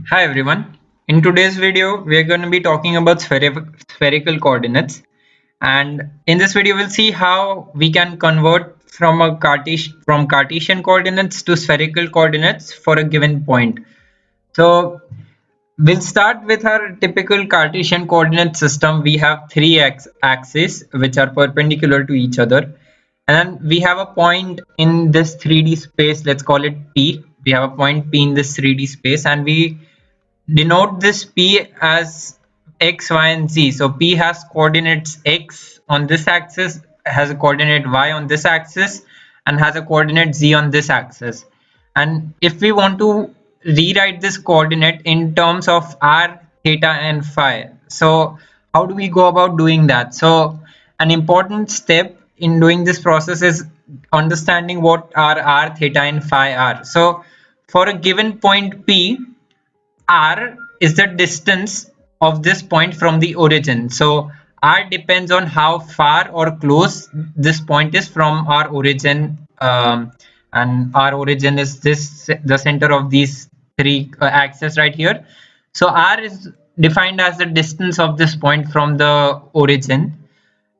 Hi everyone. In today's video, we are going to be talking about spherical coordinates. And in this video, we'll see how we can convert from Cartesian coordinates to spherical coordinates for a given point. So we'll start with our typical Cartesian coordinate system. We have three axes which are perpendicular to each other. And then we have a point in this 3D space. Let's call it P. We have a point P in this 3D space, and we denote this P as x, y, and z. So P has coordinates x on this axis, has a coordinate y on this axis, and has a coordinate z on this axis. And if we want to rewrite this coordinate in terms of r, theta, and phi, so how do we go about doing that? So an important step in doing this process is understanding what r, theta, and phi are. So for a given point P, r is the distance of this point from the origin. So r depends on how far or close this point is from our origin, and our origin is this, the center of these three axes right here. So r is defined as the distance of this point from the origin.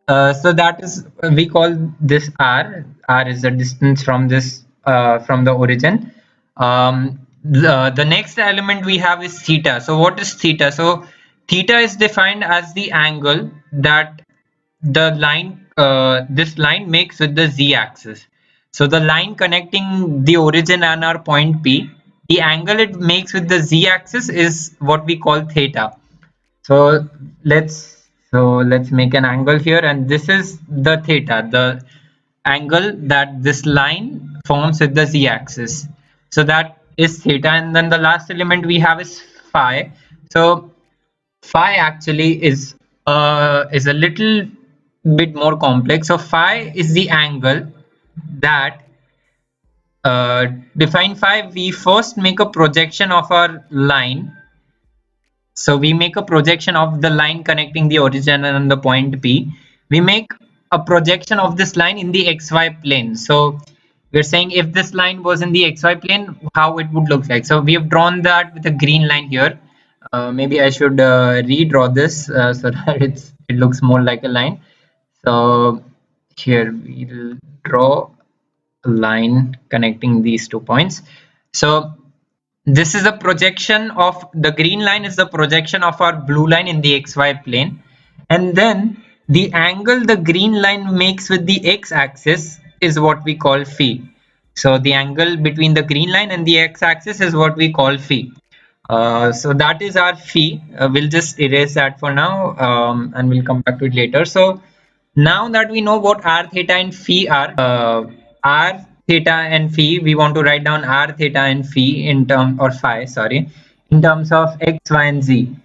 So that is, we call this r. R is the distance from this, from the origin. The next element we have is theta. So what is theta? So theta is defined as the angle that this line makes with the z-axis. So the line connecting the origin and our point P, the angle it makes with the z-axis is what we call theta. So let's make an angle here, and this is the theta, the angle that this line forms with the z-axis. So that is theta, and then the last element we have is phi. So phi actually is a little bit more complex. So phi is the angle that define phi. We first make a projection of our line. So we make a projection of the line connecting the origin and the point P. We make a projection of this line in the xy plane. So we're saying if this line was in the xy plane, how it would look like. So we have drawn that with a green line here. Maybe I should redraw this so that it looks more like a line. So here we'll draw a line connecting these 2 points. So this is a projection of the green line, is the projection of our blue line in the xy plane, and then the angle the green line makes with the x-axis is what we call phi. So the angle between the green line and the x-axis is what we call phi. So that is our phi. We'll just erase that for now, and we'll come back to it later. So now that we know what r, theta, and phi are, r, theta, and phi, we want to write down r, theta, and phi in term or phi, sorry, in terms of x, y, and z.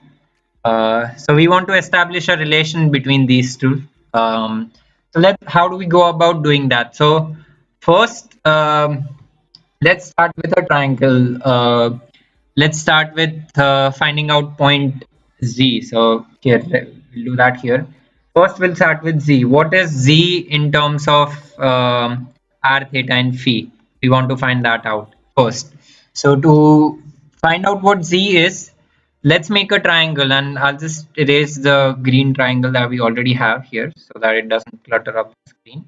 So we want to establish a relation between these two. So how do we go about doing that? So first, let's start with a triangle. Let's start with finding out point z. So here we'll do that here. First, we'll start with z. What is z in terms of r, theta, and phi? We want to find that out first. So to find out what z is, let's make a triangle, and I'll just erase the green triangle that we already have here so that it doesn't clutter up the screen.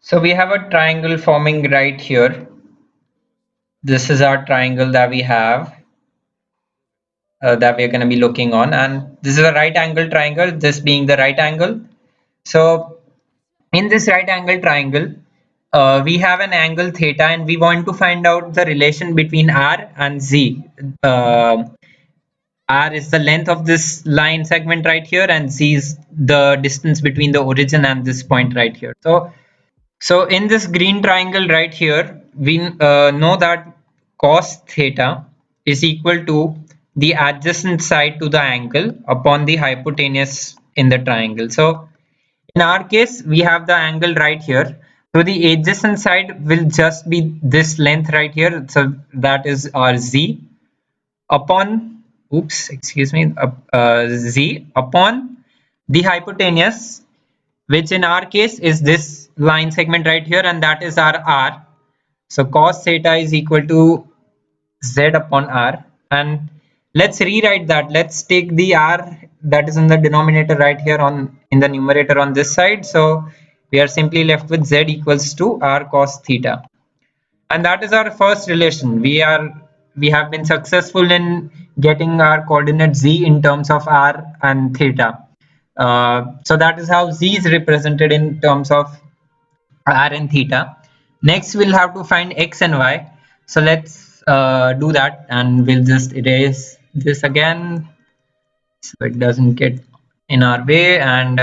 So we have a triangle forming right here. This is our triangle that we have, that we're going to be looking on, and this is a right angle triangle, this being the right angle. So in this right angle triangle, we have an angle theta, and we want to find out the relation between r and z. R is the length of this line segment right here, and z is the distance between the origin and this point right here. So in this green triangle right here, we know that cos theta is equal to the adjacent side to the angle upon the hypotenuse in the triangle. So in our case, we have the angle right here. So the adjacent side will just be this length right here. So that is our z upon, oops, excuse me, z upon the hypotenuse, which in our case is this line segment right here, and that is our r. So cos theta is equal to z upon r, and let's rewrite that. Let's take the r that is in the denominator right here on in the numerator on this side. So we are simply left with z equals to r cos theta, and that is our first relation. We have been successful in getting our coordinate z in terms of r and theta. So that is how z is represented in terms of r and theta. Next we'll have to find x and y. So let's do that, and we'll just erase this again so it doesn't get in our way. And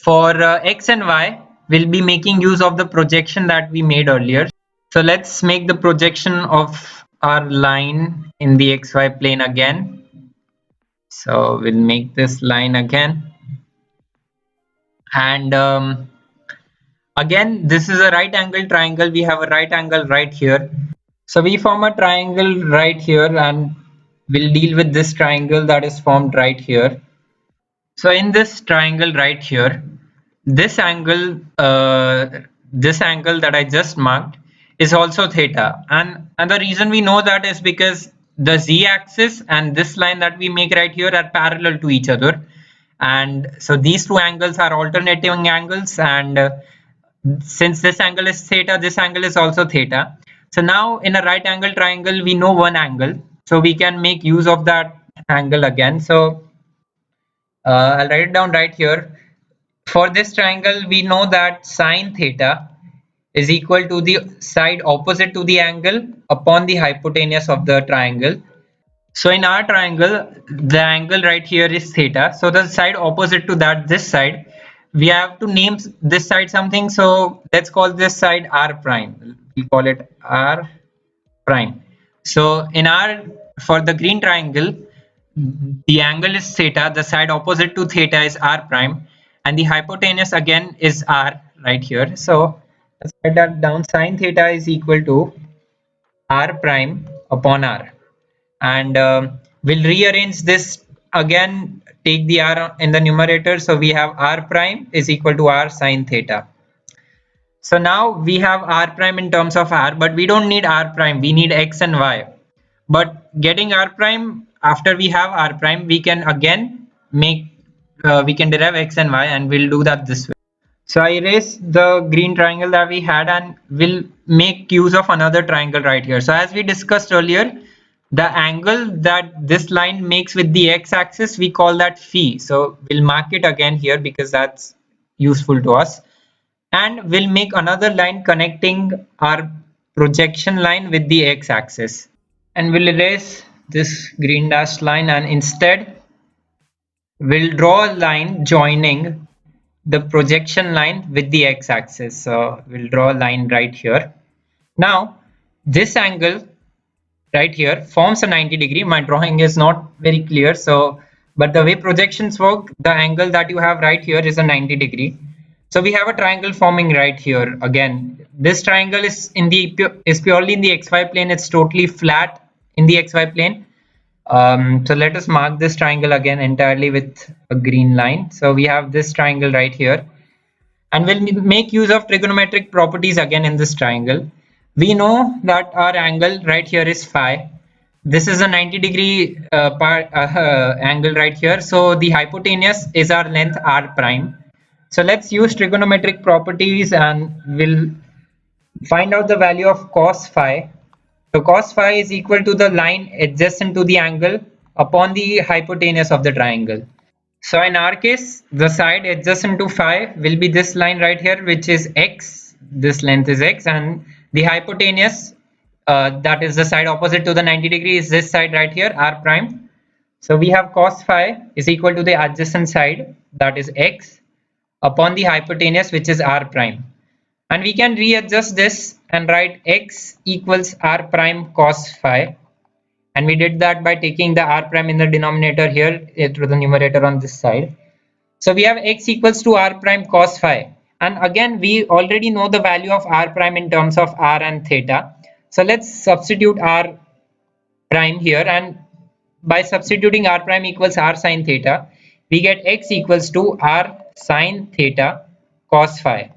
for x and y, we'll be making use of the projection that we made earlier. So let's make the projection of our line in the xy plane again. So we'll make this line again, and again this is a right angle triangle. We have a right angle right here, so we form a triangle right here, and we'll deal with this triangle that is formed right here. So in this triangle right here, this angle that I just marked is also theta, and the reason we know that is because the z-axis and this line that we make right here are parallel to each other, and so these two angles are alternating angles, and since this angle is theta, this angle is also theta. So now in a right angle triangle we know one angle, so we can make use of that angle again. So I'll write it down right here. For this triangle, we know that sine theta is equal to the side opposite to the angle upon the hypotenuse of the triangle. So in our triangle, the angle right here is theta. So the side opposite to that, this side, we have to name this side something. So let's call this side r prime. We call it r prime. So in our, for the green triangle, the angle is theta, the side opposite to theta is r prime, and the hypotenuse again is r right here. So let's write that down. Sine theta is equal to r prime upon r, and we'll rearrange this again. Take the r in the numerator, so we have r prime is equal to r sine theta. So now we have r prime in terms of r, but we don't need r prime, we need x and y. But getting r prime, after we have r prime, we can again make we can derive x and y, and we'll do that this way. So I erase the green triangle that we had, and we'll make use of another triangle right here. So as we discussed earlier, the angle that this line makes with the x-axis, we call that phi. So we'll mark it again here because that's useful to us. And we'll make another line connecting our projection line with the x-axis. And we'll erase this green dashed line, and instead we'll draw a line joining the projection line with the x-axis. So we'll draw a line right here. Now this angle right here forms a 90-degree. My drawing is not very clear, so but the way projections work, the angle that you have right here is a 90-degree. So we have a triangle forming right here. Again, this triangle is purely in the xy plane. It's totally flat in the xy plane. So let us mark this triangle again entirely with a green line. So we have this triangle right here, and we'll make use of trigonometric properties again in this triangle. We know that our angle right here is phi. This is a 90-degree angle right here. So the hypotenuse is our length r prime. So let's use trigonometric properties, and we'll find out the value of cos phi. So cos phi is equal to the line adjacent to the angle upon the hypotenuse of the triangle. So in our case, the side adjacent to phi will be this line right here, which is x. This length is x, and the hypotenuse, that is the side opposite to the 90-degree, is this side right here, r prime. So we have cos phi is equal to the adjacent side, that is x, upon the hypotenuse, which is r prime. And we can readjust this and write x equals r prime cos phi. And we did that by taking the r prime in the denominator here through the numerator on this side. So we have x equals to r prime cos phi, and again we already know the value of r prime in terms of r and theta. So let's substitute r prime here, and by substituting r prime equals r sine theta, we get x equals to r sine theta cos phi.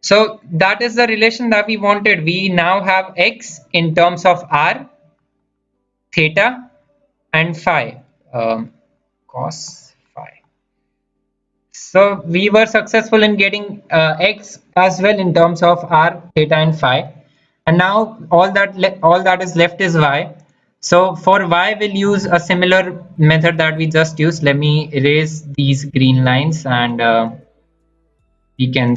So that is the relation that we wanted. We now have x in terms of r, theta, and phi, cos phi. So we were successful in getting x as well in terms of r, theta, and phi. And now all that is left is y. So for y, we'll use a similar method that we just used. Let me erase these green lines, and we can.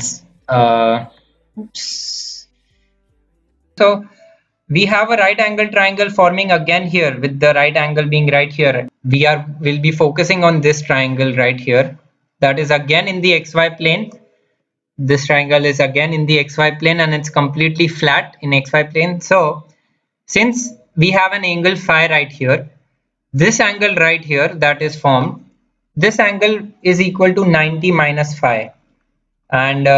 Oops. So we have a right angle triangle forming again here, with the right angle being right here. Will be focusing on this triangle right here. That is again in the xy plane. This triangle is again in the xy plane, and it's completely flat in xy plane. So since we have an angle phi right here, this angle right here that is formed, this angle is equal to 90 minus phi. And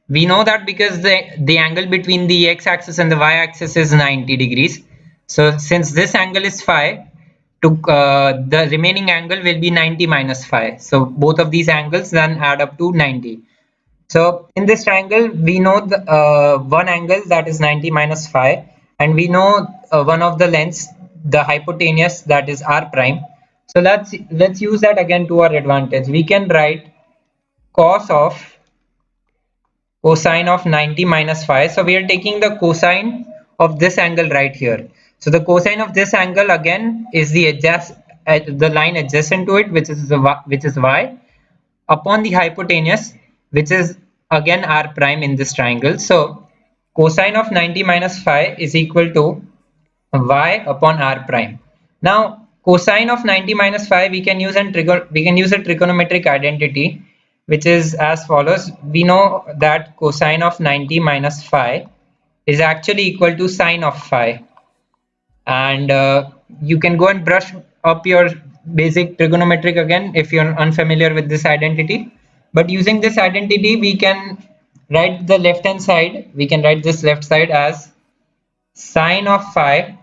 we know that because the angle between the x-axis and the y-axis is 90 degrees. So since this angle is phi, the remaining angle will be 90 minus phi. So both of these angles then add up to 90. So in this triangle, we know the one angle, that is 90 minus phi, and we know one of the lengths, the hypotenuse, that is r prime. So let's use that again to our advantage. We can write cos of cosine of 90 minus phi. So we are taking the cosine of this angle right here. So the cosine of this angle again is the line adjacent to it, which is y, upon the hypotenuse, which is again r prime in this triangle. So cosine of 90 minus phi is equal to y upon r prime. Now cosine of 90 minus phi, we can use a trigonometric identity, which is as follows. We know that cosine of 90 minus phi is actually equal to sine of phi. And you can go and brush up your basic trigonometric again if you're unfamiliar with this identity. But using this identity, we can write the left hand side. We can write this left side as sine of phi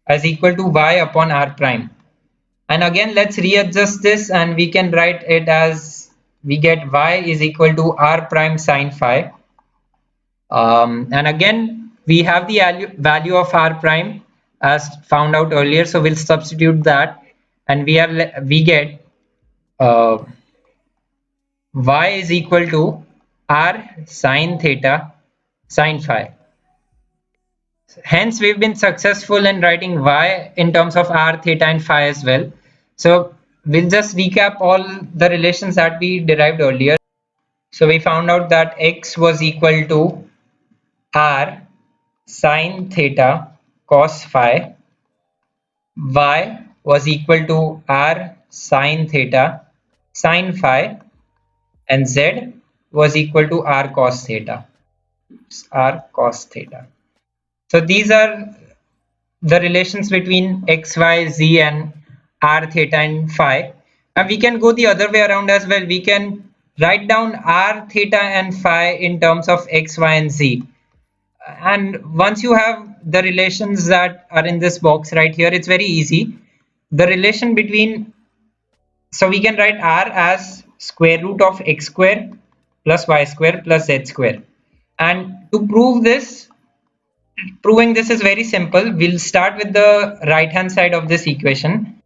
as equal to y upon r prime. And again, let's readjust this, and we can write it as, we get y is equal to r prime sine phi. And again, we have the value of r prime as found out earlier, so we'll substitute that, and we get uh, y is equal to r sine theta sine phi. Hence, we've been successful in writing y in terms of r, theta, and phi as well. So we'll just recap all the relations that we derived earlier. So we found out that x was equal to r sine theta cos phi, y was equal to r sine theta sine phi, and z was equal to r cos theta. So these are the relations between x, y, z, and r, theta, and phi. And we can go the other way around as well. We can write down r, theta, and phi in terms of x, y, and z. And once you have the relations that are in this box right here, it's very easy. The relation between, so we can write r as square root of x square plus y square plus z square. And to proving this is very simple. We'll start with the right hand side of this equation.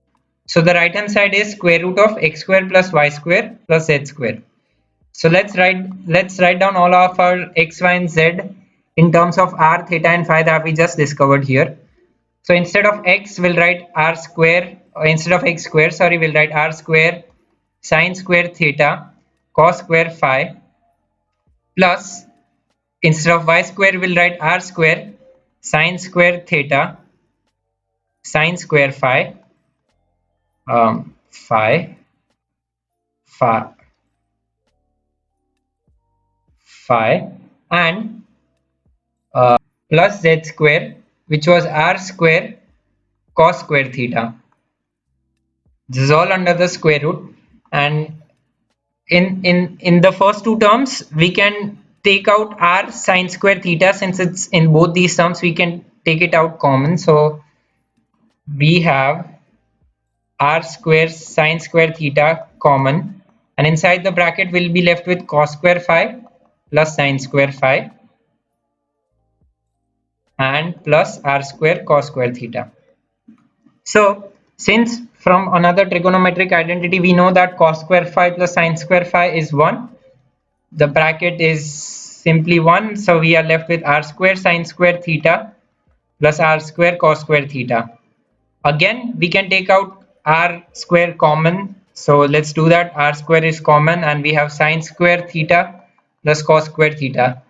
So the right hand side is square root of x square plus y square plus z square. So let's write down all of our x, y, and z in terms of r, theta, and phi that we just discovered here. So instead of x, we'll write r square, or instead of x square, sorry, we'll write r square sine square theta cos square phi, plus instead of y square, we'll write r square sine square theta sine square phi, phi, phi, phi, and plus z square, which was r square cos square theta. This is all under the square root, and in the first two terms we can take out r sine square theta. Since it's in both these terms, we can take it out common. So we have r square sine square theta common, and inside the bracket we'll be left with cos square phi, plus sine square phi and plus r square cos square theta. So since from another trigonometric identity we know that cos square phi plus sine square phi is 1, the bracket is simply 1, so we are left with r square sine square theta plus r square cos square theta. Again we can take out r square common, so let's do that. R square is common and we have sine square theta plus cos square theta,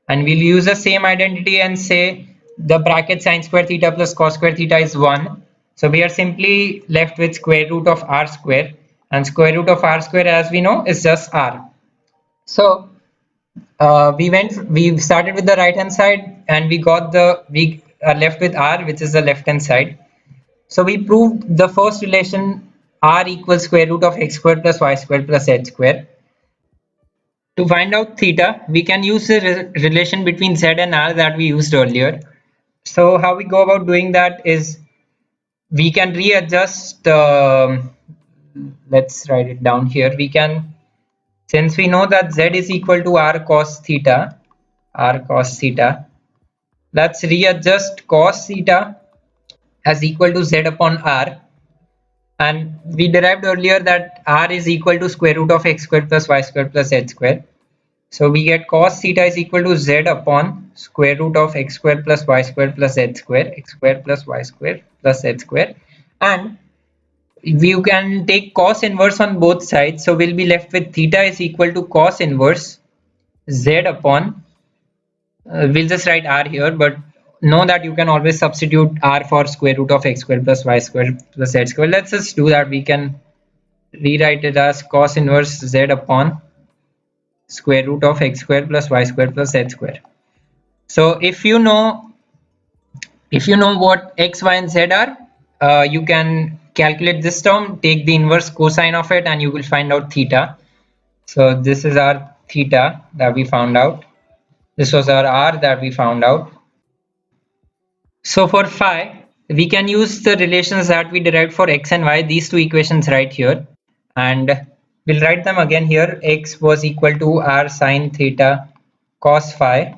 and we'll use the same identity and say the bracket sine square theta plus cos square theta is 1, so we are simply left with square root of r square, and square root of r square, as we know, is just r. So we started with the right hand side and we are left with r, which is the left hand side. So we proved the first relation, r equals square root of x square plus y square plus z square. To find out theta, we can use the relation between z and r that we used earlier. So how we go about doing that is we can readjust, let's write it down here. We can, since we know that z is equal to r cos theta, let's readjust cos theta as equal to z upon r. And we derived earlier that r is equal to square root of x square plus y square plus z square. So we get cos theta is equal to z upon square root of x square plus y square plus z square, x square plus y square plus z square. And you can take cos inverse on both sides, so we'll be left with theta is equal to cos inverse z upon, we'll just write r here, but know that you can always substitute r for square root of x square plus y square plus z square. Let's just do that. We can rewrite it as cos inverse z upon square root of x square plus y square plus z square. So if you know what x, y and z are, you can calculate this term, take the inverse cosine of it, and you will find out theta. So this is our theta that we found out. This was our r that we found out. So for phi, we can use the relations that we derived for x and y, these two equations right here, and we'll write them again here. X was equal to r sine theta cos phi,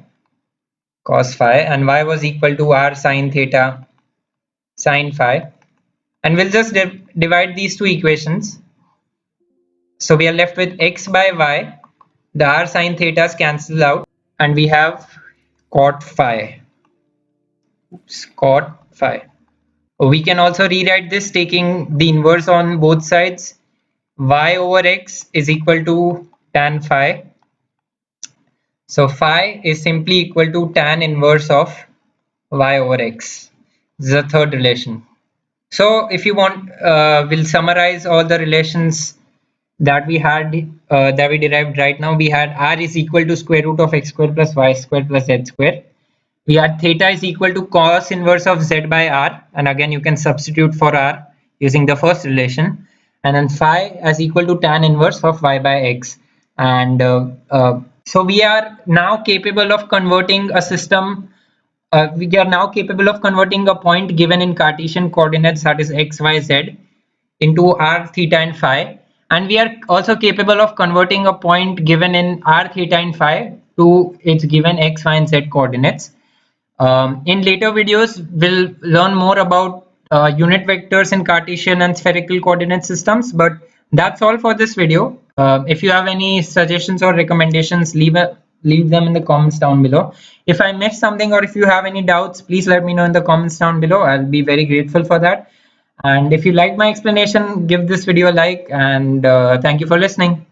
and y was equal to r sine theta sine phi, and we'll just divide these two equations. So we are left with x by y, the r sine thetas cancel out, and we have cot phi. Cot phi. We can also rewrite this taking the inverse on both sides. Y over x is equal to tan phi. So phi is simply equal to tan inverse of y over x. This is the third relation. So if you want, we'll summarize all the relations that we had, that we derived right now. We had r is equal to square root of x square plus y square plus z square. We had theta is equal to cos inverse of z by r, and again you can substitute for r using the first relation, and then phi as equal to tan inverse of y by x. And so we are now capable of converting a system, we are now capable of converting a point given in Cartesian coordinates, that is x, y, z, into r, theta and phi, and we are also capable of converting a point given in r, theta and phi to its given x, y and z coordinates. In later videos, we'll learn more about unit vectors in Cartesian and spherical coordinate systems, but that's all for this video. If you have any suggestions or recommendations, leave them in the comments down below. If I missed something or if you have any doubts, please let me know in the comments down below. I'll be very grateful for that. And if you like my explanation, give this video a like, and thank you for listening.